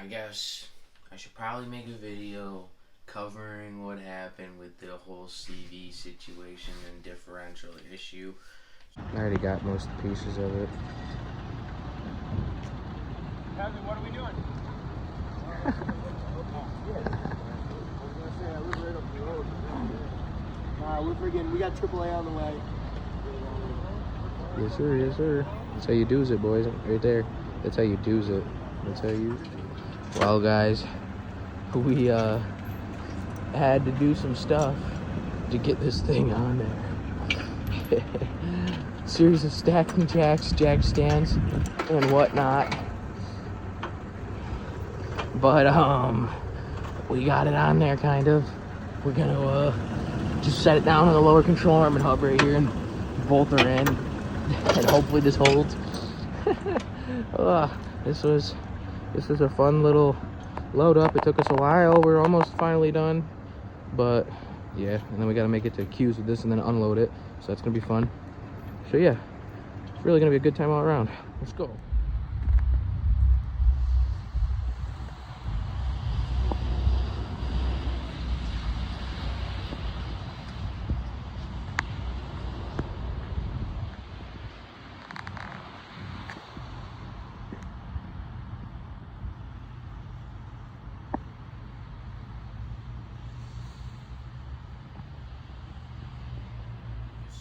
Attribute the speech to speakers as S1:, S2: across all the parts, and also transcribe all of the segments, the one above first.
S1: I guess I should probably make a video covering what happened with the whole CV situation and differential issue.
S2: I already got most pieces of it.
S3: Kevin, what are we doing? I live right up the road. Nah, we're friggin', we got AAA on the way.
S2: Yes, sir, yes, sir. That's how you do's it, boys. Right there. That's how you do's it. That's how you... Well, guys, we had to do some stuff to get this thing on there. Series of stacking jacks, jack stands, and whatnot. But we got it on there, kind of. We're gonna just set it down on the lower control arm and hub right here and bolt her in, and hopefully this holds. This was a fun little load up. It took us a while. We're almost finally done, but yeah. And then we got to make it to Q's with this and then unload it. So that's gonna be fun. So yeah, it's really gonna be a good time all around. Let's go.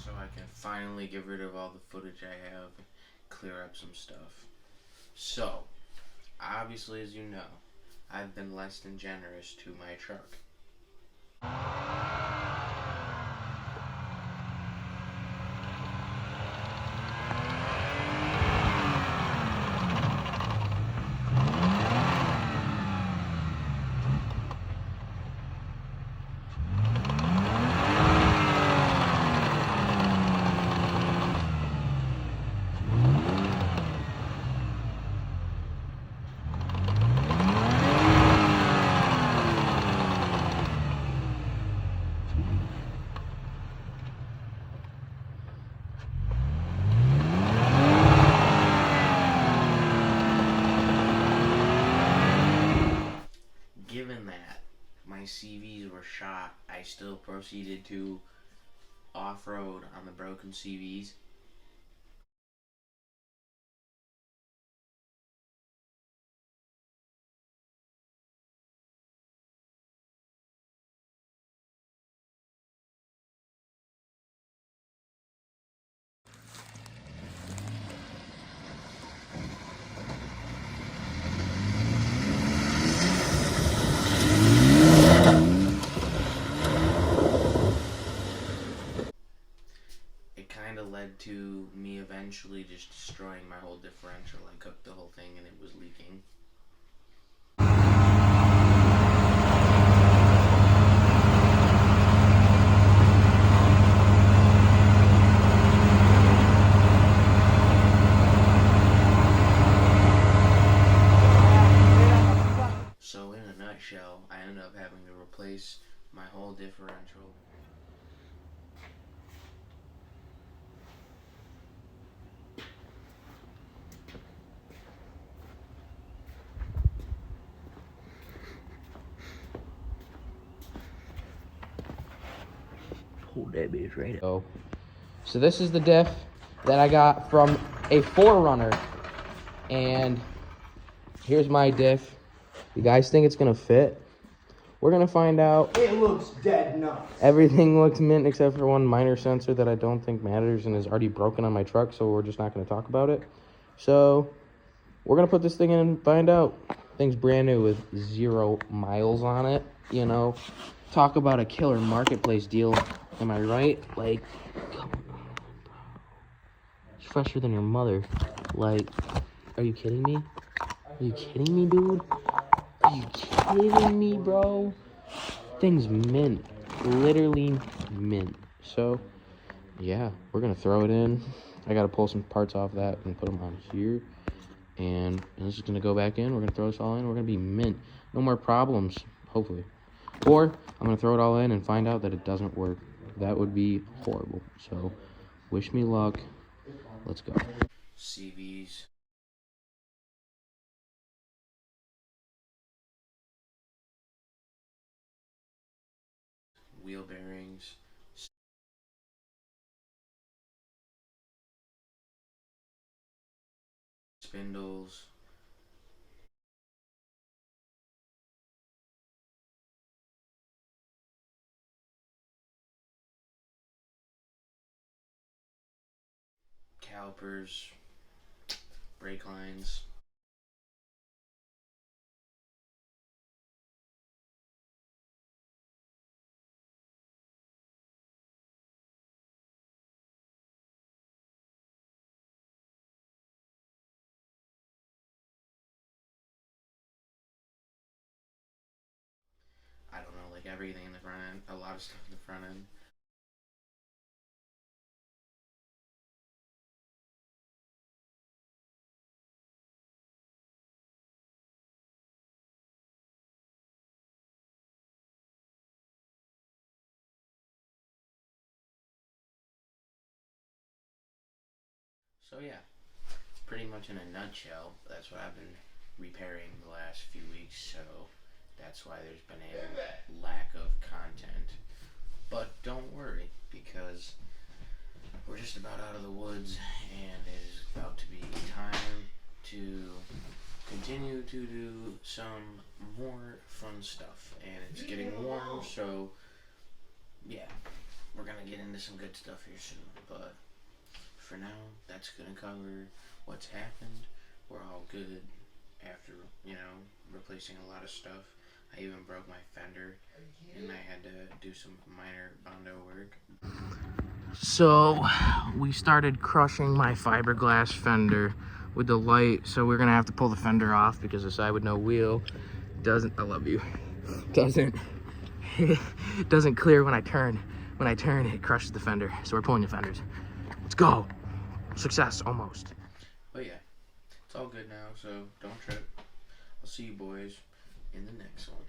S1: So I can finally get rid of all the footage I have, clear up some stuff. So, obviously, as you know, I've been less than generous to my truck. Given that my CVs were shot, I still proceeded to off-road on the broken CVs. It kind of led to me eventually just destroying my whole differential. I cooked the whole thing and it was leaking. So in a nutshell, I ended up having to replace my whole differential.
S2: Hold that bitch right up. So this is the diff that I got from a 4Runner, and here's my diff. You guys think it's gonna fit? We're gonna find out.
S3: It looks dead nuts.
S2: Everything looks mint except for one minor sensor that I don't think matters and is already broken on my truck, so we're just not gonna talk about it. So we're gonna put this thing in and find out. Thing's brand new with 0 miles on it, you know. Talk about a killer marketplace deal. Am I right? Like, come on, bro. It's fresher than your mother. Like, are you kidding me? Are you kidding me, dude? Are you kidding me, bro? Thing's mint. Literally mint. So, yeah, we're gonna throw it in. I gotta pull some parts off that and put them on here. And this is gonna go back in. We're gonna throw this all in. We're gonna be mint. No more problems, hopefully. Or I'm gonna throw it all in and find out that it doesn't work. That would be horrible. So, wish me luck. Let's go.
S1: CVs. wheel bearings, spindles, calipers, brake lines. I don't know, like everything in the front end, a lot of stuff in the front end. So yeah, pretty much in a nutshell, that's what I've been repairing the last few weeks, so that's why there's been a lack of content. But don't worry, because we're just about out of the woods, and it is about to be time to continue to do some more fun stuff. And it's getting warm, so yeah, we're gonna get into some good stuff here soon. But for now, that's gonna cover what's happened. We're all good after, replacing a lot of stuff. I even broke my fender, and I had to do some minor Bondo work.
S2: So we started crushing my fiberglass fender with the light, so we're gonna have to pull the fender off because the side with no wheel doesn't, I love you, doesn't doesn't clear when I turn. When I turn, it crushes the fender, so we're pulling the fenders. Let's go. Success, almost.
S1: But yeah, it's all good now, so don't trip. I'll see you boys in the next one.